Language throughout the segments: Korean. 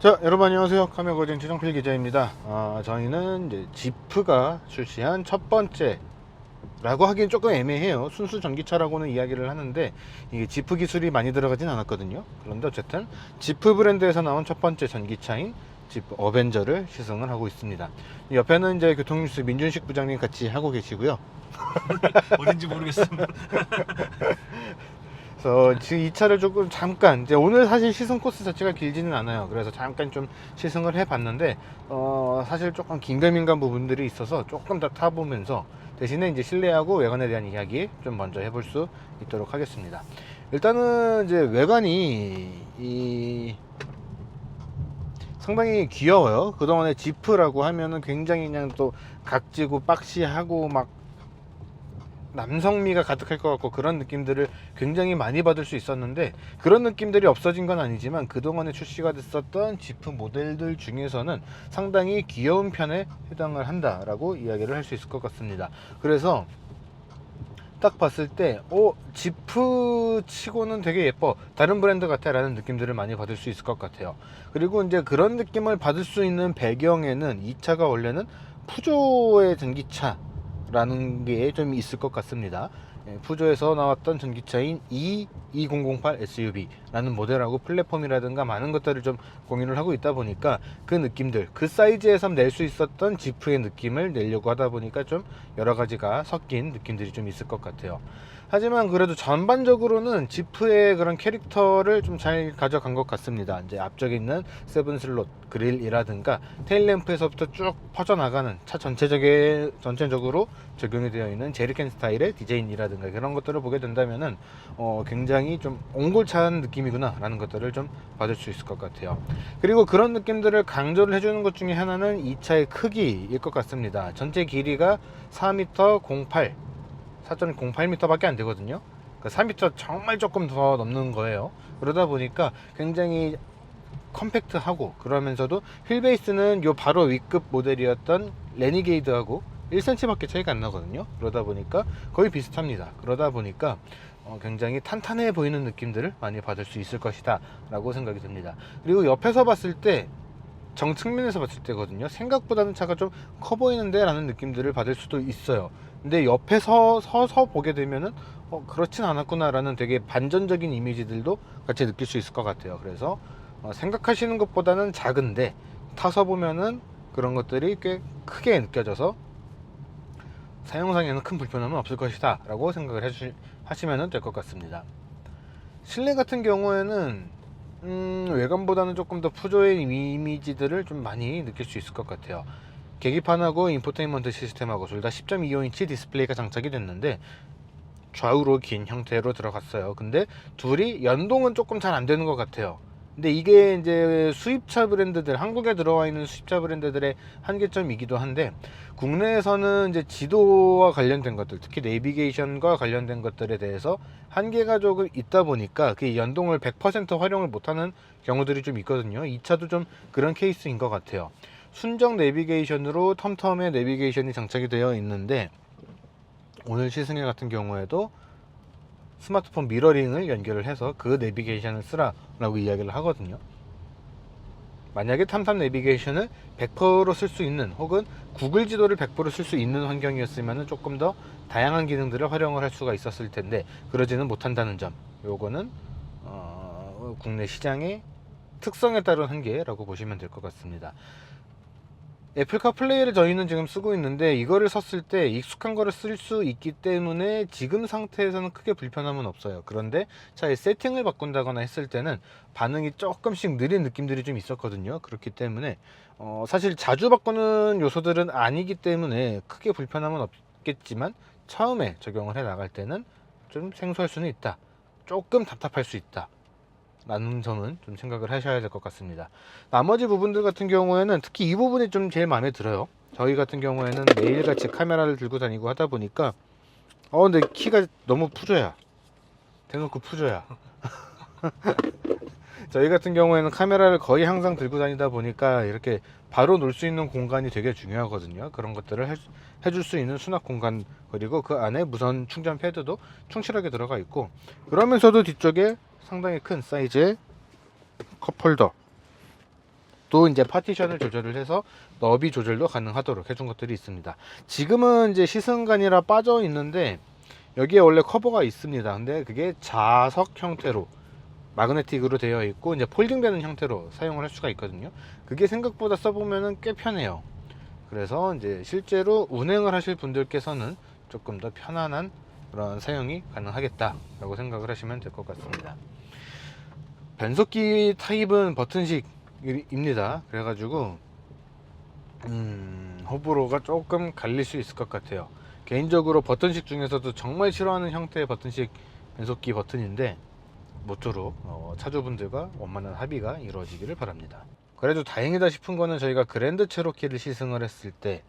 자, 여러분 안녕하세요. 카메고진 최정필 기자입니다. 저희는 이제 지프가 출시한 첫 번째 라고 하기엔 조금 애매해요. 순수 전기차라고는 이야기를 하는데 이게 지프 기술이 많이 들어가진 않았거든요. 그런데 어쨌든 지프 브랜드에서 나온 첫 번째 전기차인 지프 어벤져를 시승을 하고 있습니다. 옆에는 이제 교통뉴스 민준식 부장님 같이 하고 계시고요. 어딘지 모르겠습니다. 그래서 지금 이 차를 조금 잠깐 이제 오늘 사실 시승 코스 자체가 길지는 않아요. 그래서 잠깐 좀 시승을 해봤는데 사실 조금 긴가민가한 부분들이 있어서 조금 더 타보면서 대신에 이제 실내하고 외관에 대한 이야기 좀 먼저 해볼 수 있도록 하겠습니다. 일단은 이제 외관이 상당히 귀여워요. 그동안에 지프라고 하면은 굉장히 그냥 또 각지고 박시하고 막 남성미가 가득할 것 같고 그런 느낌들을 굉장히 많이 받을 수 있었는데 그런 느낌들이 없어진 건 아니지만 그동안에 출시가 됐었던 지프 모델들 중에서는 상당히 귀여운 편에 해당을 한다라고 이야기를 할 수 있을 것 같습니다. 그래서 딱 봤을 때 지프 치고는 되게 예뻐, 다른 브랜드 같아 라는 느낌들을 많이 받을 수 있을 것 같아요. 그리고 이제 그런 느낌을 받을 수 있는 배경에는 이 차가 원래는 푸조의 전기차 라는 게 좀 있을 것 같습니다. 푸조에서 나왔던 전기차인 E2008 SUV 라는 모델하고 플랫폼이라든가 많은 것들을 좀 공유를 하고 있다 보니까 그 느낌들, 그 사이즈에서 낼 수 있었던 지프의 느낌을 내려고 하다 보니까 좀 여러 가지가 섞인 느낌들이 좀 있을 것 같아요. 하지만 그래도 전반적으로는 지프의 그런 캐릭터를 좀 잘 가져간 것 같습니다. 이제 앞쪽에 있는 세븐 슬롯 그릴이라든가 테일램프에서부터 쭉 퍼져나가는 차 전체적으로 적용이 되어 있는 제리캔 스타일의 디자인이라든가 그런 것들을 보게 된다면은 굉장히 좀 옹골차한 느낌이구나 라는 것들을 좀 받을 수 있을 것 같아요. 그리고 그런 느낌들을 강조를 해주는 것 중에 하나는 이 차의 크기일 것 같습니다. 전체 길이가 4m 08 4.08m 밖에 안 되거든요. 그러니까 4m 정말 조금 더 넘는 거예요. 그러다 보니까 굉장히 컴팩트하고 그러면서도 휠베이스는 요 바로 위급 모델이었던 레니게이드하고 1cm 밖에 차이가 안 나거든요. 그러다 보니까 거의 비슷합니다. 그러다 보니까 굉장히 탄탄해 보이는 느낌들을 많이 받을 수 있을 것이다 라고 생각이 듭니다. 그리고 옆에서 봤을 때 정측면에서 봤을 때거든요, 생각보다는 차가 좀 커 보이는데 라는 느낌들을 받을 수도 있어요. 근데 옆에서 서서 보게 되면은 그렇진 않았구나 라는 되게 반전적인 이미지들도 같이 느낄 수 있을 것 같아요. 그래서 생각하시는 것보다는 작은데 타서 보면은 그런 것들이 꽤 크게 느껴져서 사용상에는 큰 불편함은 없을 것이다 라고 생각을 하시면 될 것 같습니다. 실내 같은 경우에는 외관보다는 조금 더 푸조의 이미지들을 좀 많이 느낄 수 있을 것 같아요. 계기판하고 인포테인먼트 시스템하고 둘 다 10.25인치 디스플레이가 장착이 됐는데 좌우로 긴 형태로 들어갔어요. 근데 둘이 연동은 조금 잘 안 되는 것 같아요. 근데 이게 이제 수입차 브랜드들, 한국에 들어와 있는 수입차 브랜드들의 한계점이기도 한데, 국내에서는 이제 지도와 관련된 것들, 특히 내비게이션과 관련된 것들에 대해서 한계가 조금 있다 보니까 그 연동을 100% 활용을 못하는 경우들이 좀 있거든요. 이 차도 좀 그런 케이스인 것 같아요. 순정 내비게이션으로 텀텀의 내비게이션이 장착이 되어 있는데, 오늘 시승회 같은 경우에도 스마트폰 미러링을 연결을 해서 그 내비게이션을 쓰라라고 이야기를 하거든요. 만약에 탐탐 내비게이션을 100% 쓸 수 있는, 혹은 구글 지도를 100% 쓸 수 있는 환경이었으면 조금 더 다양한 기능들을 활용을 할 수가 있었을 텐데 그러지는 못한다는 점, 요거는 국내 시장의 특성에 따른 한계라고 보시면 될 것 같습니다. 애플카 플레이를 저희는 지금 쓰고 있는데 이거를 썼을 때 익숙한 거를 쓸 수 있기 때문에 지금 상태에서는 크게 불편함은 없어요. 그런데 차의 세팅을 바꾼다거나 했을 때는 반응이 조금씩 느린 느낌들이 좀 있었거든요. 그렇기 때문에 사실 자주 바꾸는 요소들은 아니기 때문에 크게 불편함은 없겠지만 처음에 적용을 해 나갈 때는 좀 생소할 수는 있다, 조금 답답할 수 있다 라는 점은 좀 생각을 하셔야 될 것 같습니다. 나머지 부분들 같은 경우에는 특히 이 부분이 좀 제일 마음에 들어요. 저희 같은 경우에는 매일같이 카메라를 들고 다니고 하다 보니까 근데 키가 너무 푸조야. 대놓고 푸조야. 저희 같은 경우에는 카메라를 거의 항상 들고 다니다 보니까 이렇게 바로 놓을 수 있는 공간이 되게 중요하거든요. 그런 것들을 해줄 수 있는 수납 공간, 그리고 그 안에 무선 충전 패드도 충실하게 들어가 있고, 그러면서도 뒤쪽에 상당히 큰 사이즈의 컵홀더, 또 이제 파티션을 조절을 해서 너비 조절도 가능하도록 해준 것들이 있습니다. 지금은 이제 시승간이라 빠져 있는데 여기에 원래 커버가 있습니다. 근데 그게 자석 형태로 마그네틱으로 되어 있고 이제 폴딩되는 형태로 사용을 할 수가 있거든요. 그게 생각보다 써보면은 꽤 편해요. 그래서 이제 실제로 운행을 하실 분들께서는 조금 더 편안한 그런 사용이 가능하겠다라고 생각을 하시면 될 것 같습니다. 변속기 타입은 버튼식입니다. 그래가지고 호불호가 조금 갈릴 수 있을 것 같아요. 개인적으로 버튼식 중에서도 정말 싫어하는 형태의 버튼식 변속기 버튼인데 모쪼록 차주분들과 원만한 합의가 이루어지기를 바랍니다. 그래도 다행이다 싶은 거는 저희가 그랜드 체로키를 시승을 했을 때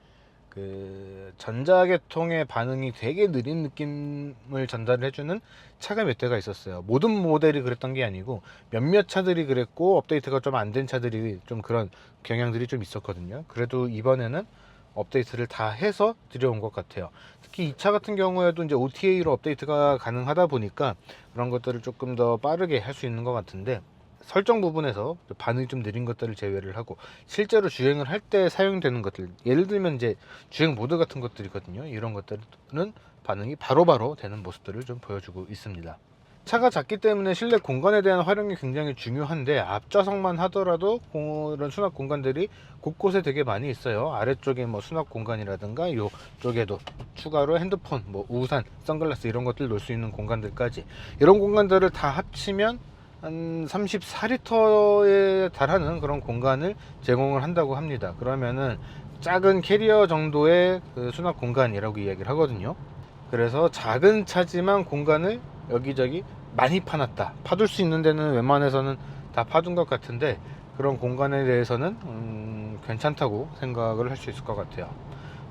그 전자계통의 반응이 되게 느린 느낌을 전달을 해주는 차가 몇 대가 있었어요. 모든 모델이 그랬던 게 아니고 몇몇 차들이 그랬고 업데이트가 좀 안 된 차들이 좀 그런 경향들이 좀 있었거든요. 그래도 이번에는 업데이트를 다 해서 들여온 것 같아요. 특히 이 차 같은 경우에도 이제 OTA로 업데이트가 가능하다 보니까 그런 것들을 조금 더 빠르게 할 수 있는 것 같은데, 설정 부분에서 반응이 좀 느린 것들을 제외를 하고 실제로 주행을 할 때 사용되는 것들, 예를 들면 이제 주행 모드 같은 것들이거든요. 이런 것들은 반응이 바로바로 되는 모습들을 좀 보여주고 있습니다. 차가 작기 때문에 실내 공간에 대한 활용이 굉장히 중요한데, 앞좌석만 하더라도 이런 수납 공간들이 곳곳에 되게 많이 있어요. 아래쪽에 뭐 수납 공간이라든가 이쪽에도 추가로 핸드폰, 뭐 우산, 선글라스 이런 것들 놓을 수 있는 공간들까지, 이런 공간들을 다 합치면 한 34리터에 달하는 그런 공간을 제공을 한다고 합니다. 그러면은 작은 캐리어 정도의 그 수납 공간이라고 이야기를 하거든요. 그래서 작은 차지만 공간을 여기저기 많이 파놨다, 파둘 수 있는 데는 웬만해서는 다 파둔 것 같은데, 그런 공간에 대해서는 괜찮다고 생각을 할 수 있을 것 같아요.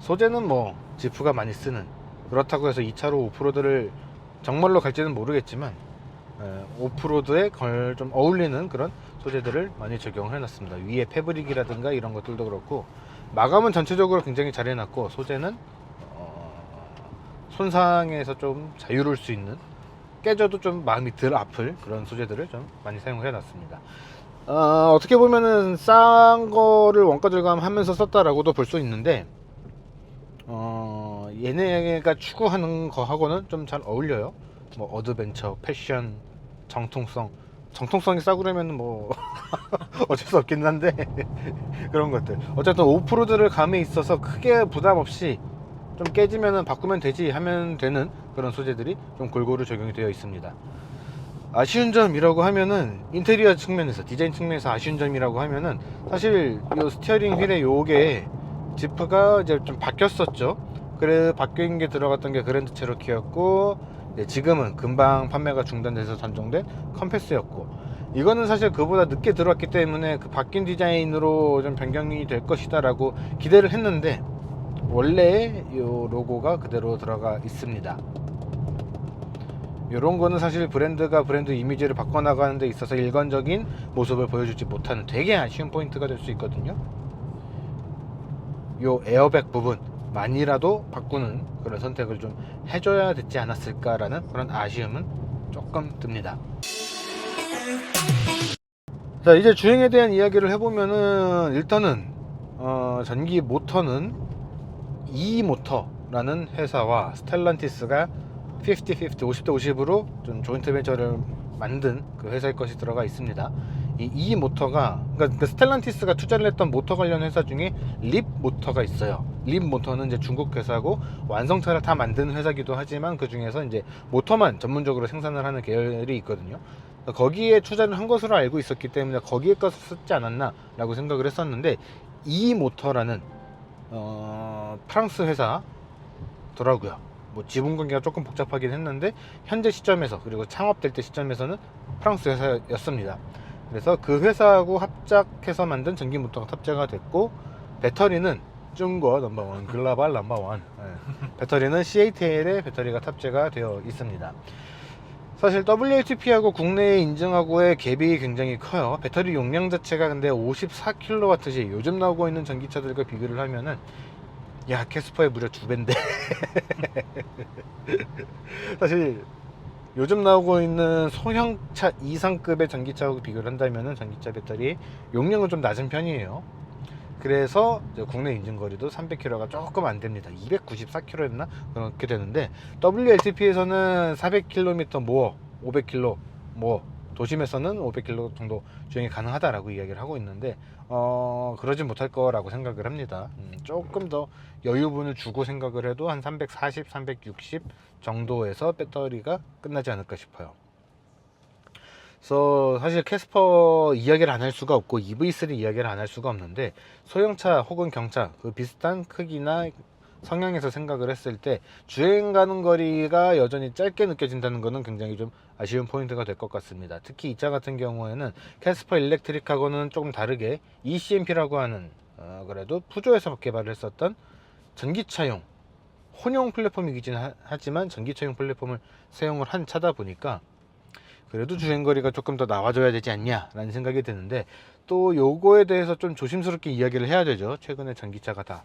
소재는 뭐 지프가 많이 쓰는, 그렇다고 해서 이 차로 오프로드를 정말로 갈지는 모르겠지만 오프로드에 좀 어울리는 그런 소재들을 많이 적용을 해놨습니다. 위에 패브릭이라든가 이런 것들도 그렇고, 마감은 전체적으로 굉장히 잘 해놨고, 소재는 손상에서 좀 자유로울 수 있는, 깨져도 좀 마음이 덜 아플 그런 소재들을 좀 많이 사용을 해놨습니다. 어떻게 보면은 싼 거를 원가 절감하면서 썼다라고도 볼 수 있는데, 얘네가 추구하는 거하고는 좀 잘 어울려요. 뭐 어드벤처, 패션, 정통성이 싸구려면 뭐 어쩔 수 없긴 한데 그런 것들, 어쨌든 오프로드를 감에 있어서 크게 부담 없이 좀 깨지면은 바꾸면 되지 하면 되는 그런 소재들이 좀 골고루 적용이 되어 있습니다. 아쉬운 점이라고 하면은 인테리어 측면에서, 디자인 측면에서 아쉬운 점이라고 하면은, 사실 요 스티어링 휠에 요게 지프가 이제 좀 바뀌었었죠. 그래 바뀐 게 들어갔던 게 그랜드 체로키였고, 지금은 금방 판매가 중단돼서 단종된 컴패스였고, 이거는 사실 그보다 늦게 들어왔기 때문에 그 바뀐 디자인으로 좀 변경이 될 것이다 라고 기대를 했는데, 원래 이 로고가 그대로 들어가 있습니다. 이런 거는 사실 브랜드가 브랜드 이미지를 바꿔나가는 데 있어서 일관적인 모습을 보여주지 못하는 되게 아쉬운 포인트가 될 수 있거든요. 요 에어백 부분만이라도 바꾸는 그런 선택을 좀 해줘야 됐지 않았을까라는 그런 아쉬움은 조금 듭니다. 자, 이제 주행에 대한 이야기를 해보면은, 일단은 전기 모터는 이모터라는 회사와 스텔란티스가 50-50, 50대 50으로 좀 조인트 벤처를 만든 그 회사의 것이 들어가 있습니다. 이 모터가, 그러니까 그 스텔란티스가 투자를 했던 모터 관련 회사 중에 립 모터가 있어요. 립 모터는 이제 중국 회사고 완성차를 다 만드는 회사기도 하지만 그 중에서 이제 모터만 전문적으로 생산을 하는 계열이 있거든요. 거기에 투자를 한 것으로 알고 있었기 때문에 거기에 것을 쓰지 않았나 라고 생각을 했었는데, 이 모터라는 프랑스 회사더라고요. 뭐 지분 관계가 조금 복잡하긴 했는데 현재 시점에서, 그리고 창업될 때 시점에서는 프랑스 회사였습니다. 그래서 그 회사하고 합작해서 만든 전기 모터가 탑재가 됐고, 배터리는 중국 넘버원, 글로벌 넘버원, 배터리는 CATL의 배터리가 탑재가 되어 있습니다. 사실 WLTP하고 국내에 인증하고의 갭이 굉장히 커요. 배터리 용량 자체가 근데 54kWh, 요즘 나오고 있는 전기차들과 비교를 하면은 야, 캐스퍼의 무려 2배인데 사실 요즘 나오고 있는 소형차 이상급의 전기차하고 비교를 한다면 전기차 배터리 용량은 좀 낮은 편이에요. 그래서 이제 국내 인증거리도 300km가 조금 안 됩니다. 294km였나? 그렇게 되는데 WLTP에서는 400km 모어, 500km 모어, 도심에서는 500km 정도 주행이 가능하다라고 이야기를 하고 있는데 그러진 못할 거라고 생각을 합니다. 조금 더 여유분을 주고 생각을 해도 한 340, 360 정도에서 배터리가 끝나지 않을까 싶어요. 그래서 사실 캐스퍼 이야기를 안 할 수가 없고 EV3 이야기를 안 할 수가 없는데 소형차 혹은 경차 그 비슷한 크기나 성향에서 생각을 했을 때 주행 가는 거리가 여전히 짧게 느껴진다는 것은 굉장히 좀 아쉬운 포인트가 될 것 같습니다. 특히 이 차 같은 경우에는 캐스퍼 일렉트릭하고는 조금 다르게 ECMP라고 하는 그래도 푸조에서 개발을 했었던 전기차용 혼용 플랫폼이긴 하지만 전기차용 플랫폼을 사용을 한 차다 보니까 그래도 주행거리가 조금 더 나와줘야 되지 않냐 라는 생각이 드는데 또 요거에 대해서 좀 조심스럽게 이야기를 해야 되죠. 최근에 전기차가 다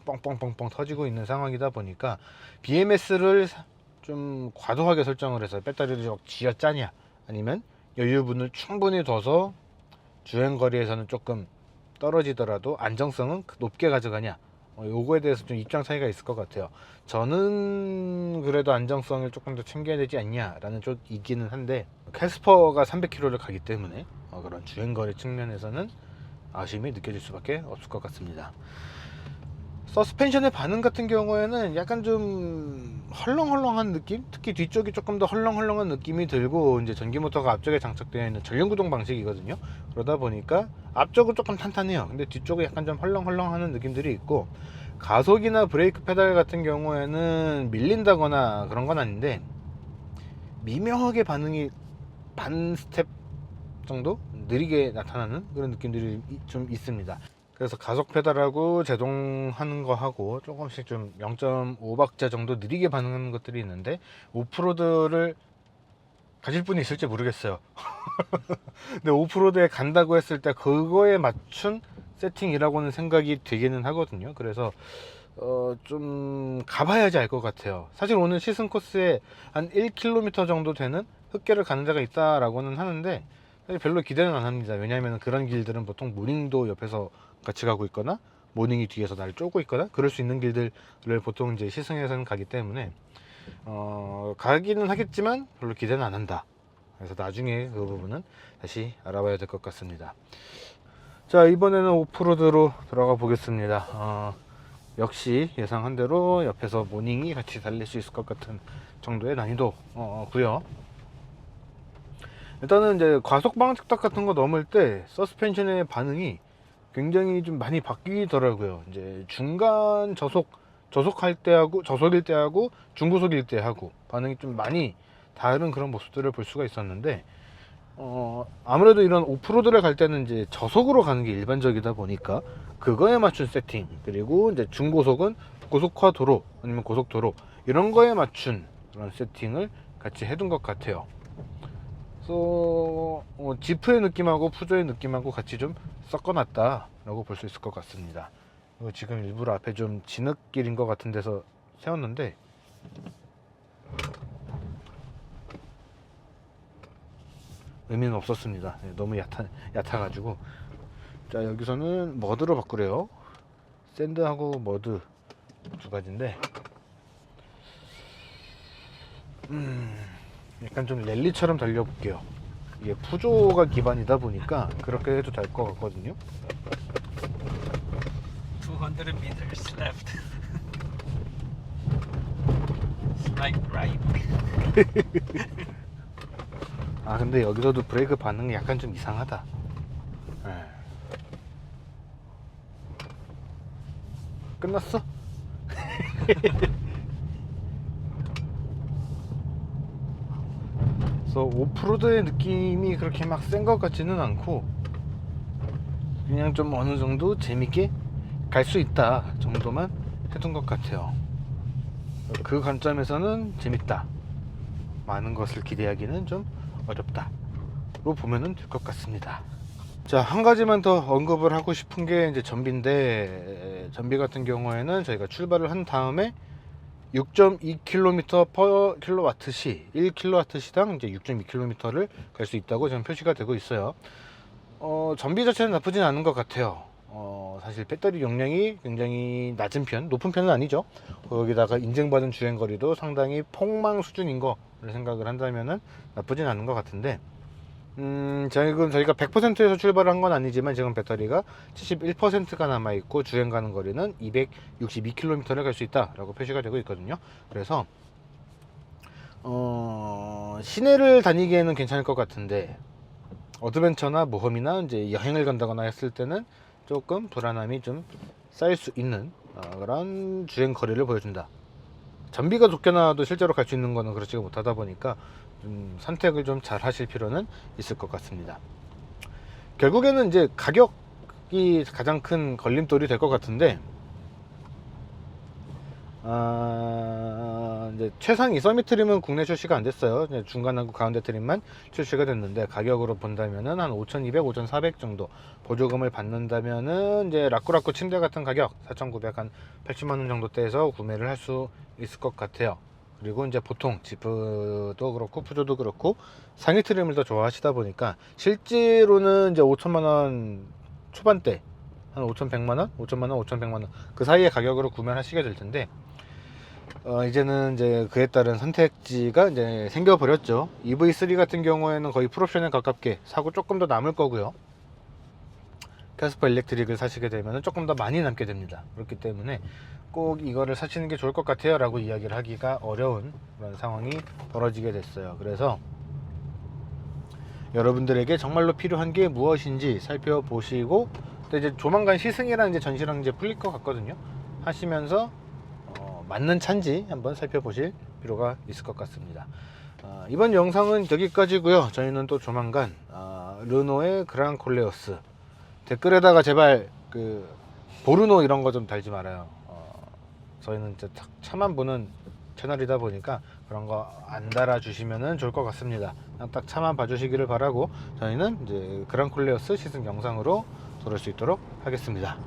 뻥뻥뻥뻥 터지고 있는 상황이다 보니까 BMS를 좀 과도하게 설정을 해서 배터리를 막 쥐어짜냐 아니면 여유분을 충분히 둬서 주행거리에서는 조금 떨어지더라도 안정성은 높게 가져가냐 요거에 대해서 좀 입장 차이가 있을 것 같아요. 저는 그래도 안정성을 조금 더 챙겨야 되지 않냐 라는 쪽이기는 한데 캐스퍼가 300km를 가기 때문에 그런 주행거리 측면에서는 아쉬움이 느껴질 수밖에 없을 것 같습니다. 서스펜션의 반응 같은 경우에는 약간 좀 헐렁헐렁한 느낌? 특히 뒤쪽이 조금 더 헐렁헐렁한 느낌이 들고 이제 전기 모터가 앞쪽에 장착되어 있는 전륜구동 방식이거든요. 그러다 보니까 앞쪽은 조금 탄탄해요. 근데 뒤쪽은 약간 좀 헐렁헐렁하는 느낌들이 있고 가속이나 브레이크 페달 같은 경우에는 밀린다거나 그런 건 아닌데 미묘하게 반응이 반 스텝 정도 느리게 나타나는 그런 느낌들이 좀 있습니다. 그래서 가속 페달하고 제동하는 거 하고 조금씩 좀 0.5박자 정도 느리게 반응하는 것들이 있는데 오프로드를 가질 분이 있을지 모르겠어요. 근데 오프로드에 간다고 했을 때 그거에 맞춘 세팅이라고는 생각이 되기는 하거든요. 그래서 좀 가봐야지 알 것 같아요. 사실 오늘 시승 코스에 한 1km 정도 되는 흑계를 가는 데가 있다라고는 하는데 사실 별로 기대는 안 합니다. 왜냐하면 그런 길들은 보통 모닝도 옆에서 같이 가고 있거나 모닝이 뒤에서 나를 쫓고 있거나 그럴 수 있는 길들을 보통 이제 시승해서는 가기 때문에 가기는 하겠지만 별로 기대는 안 한다. 그래서 나중에 그 부분은 다시 알아봐야 될 것 같습니다. 자, 이번에는 오프로드로 들어가 보겠습니다. 역시 예상한 대로 옆에서 모닝이 같이 달릴 수 있을 것 같은 정도의 난이도 고요. 일단은 이제 과속 방지턱 같은 거 넘을 때 서스펜션의 반응이 굉장히 좀 많이 바뀌더라고요. 이제 중간 저속할 때하고 저속일 때하고 중고속일 때하고 반응이 좀 많이 다른 그런 모습들을 볼 수가 있었는데 아무래도 이런 오프로드를 갈 때는 이제 저속으로 가는 게 일반적이다 보니까 그거에 맞춘 세팅 그리고 이제 중고속은 고속화 도로 아니면 고속도로 이런 거에 맞춘 그런 세팅을 같이 해둔 것 같아요. 그래서 지프의 느낌하고 푸조의 느낌하고 같이 좀 섞어놨다 라고 볼 수 있을 것 같습니다. 지금 일부러 앞에 좀 진흙길인 것 같은 데서 세웠는데 의미는 없었습니다. 너무 얕아가지고. 자, 여기서는 머드로 바꾸래요. 샌드하고 머드 두 가지인데 약간 좀 랠리처럼 달려볼게요. 이게 푸조가 기반이다 보니까 그렇게 해도 될 것 같거든요. 200 meters left. Slight right. 아, 근데 여기서도 브레이크 반응이 약간 좀 이상하다. 에. 끝났어? 그래서 오프로드의 느낌이 그렇게 막 센 것 같지는 않고 그냥 좀 어느 정도 재밌게 갈 수 있다 정도만 해둔 것 같아요. 그 관점에서는 재밌다. 많은 것을 기대하기는 좀 어렵다로 보면은 될 것 같습니다. 자, 한 가지만 더 언급을 하고 싶은 게 이제 전비인데 전비 같은 경우에는 저희가 출발을 한 다음에 6.2km per 킬로와트 시 1kW 시당 이제 6.2km를 갈 수 있다고 지금 표시가 되고 있어요. 전비 자체는 나쁘진 않은 것 같아요. 사실 배터리 용량이 굉장히 낮은 편, 높은 편은 아니죠. 거기다가 인증받은 주행거리도 상당히 폭망 수준인 거를 생각을 한다면은 나쁘진 않은 것 같은데, 지금 저희가 100%에서 출발한 건 아니지만 지금 배터리가 71%가 남아있고 주행 가는 거리는 262km를 갈 수 있다라고 표시가 되고 있거든요. 그래서 시내를 다니기에는 괜찮을 것 같은데 어드벤처나 모험이나 이제 여행을 간다거나 했을 때는 조금 불안함이 좀 쌓일 수 있는 그런 주행 거리를 보여준다. 전비가 좋게 나와도 실제로 갈 수 있는 거는 그렇지가 못하다 보니까 선택을 좀 잘 하실 필요는 있을 것 같습니다. 결국에는 이제 가격이 가장 큰 걸림돌이 될 것 같은데, 이제 최상위 서밋 트림은 국내 출시가 안 됐어요. 중간하고 가운데 트림만 출시가 됐는데, 가격으로 본다면은 한 5,200, 5,400 정도 보조금을 받는다면은 이제 라꾸라꾸 침대 같은 가격 4,900, 한 80만 원 정도대에서 구매를 할 수 있을 것 같아요. 그리고 이제 보통 지프도 그렇고 푸조도 그렇고 상위 트림을 더 좋아하시다 보니까 실제로는 이제 5천만 원 초반대, 한 5,100만 원, 5천만 원, 5,100만 원 그 사이의 가격으로 구매를 하시게 될 텐데, 이제는 이제 그에 따른 선택지가 이제 생겨버렸죠. EV3 같은 경우에는 거의 풀옵션에 가깝게 사고 조금 더 남을 거고요. 캐스퍼 일렉트릭을 사시게 되면 조금 더 많이 남게 됩니다. 그렇기 때문에 꼭 이거를 사시는 게 좋을 것 같아요 라고 이야기를 하기가 어려운 그런 상황이 벌어지게 됐어요. 그래서 여러분들에게 정말로 필요한 게 무엇인지 살펴보시고, 또 이제 조만간 시승이랑 이제 전시랑 이제 풀릴 것 같거든요. 하시면서 맞는 차인지 한번 살펴보실 필요가 있을 것 같습니다. 이번 영상은 여기까지고요. 저희는 또 조만간 르노의 그랑 콜레오스, 댓글에다가 제발 그 보르노 이런 거 좀 달지 말아요. 저희는 이제 차만 보는 채널이다 보니까 그런 거 안 달아주시면 좋을 것 같습니다. 그냥 딱 차만 봐주시기를 바라고, 저희는 이제 그랑 콜레오스 시승 영상으로 돌아올 수 있도록 하겠습니다.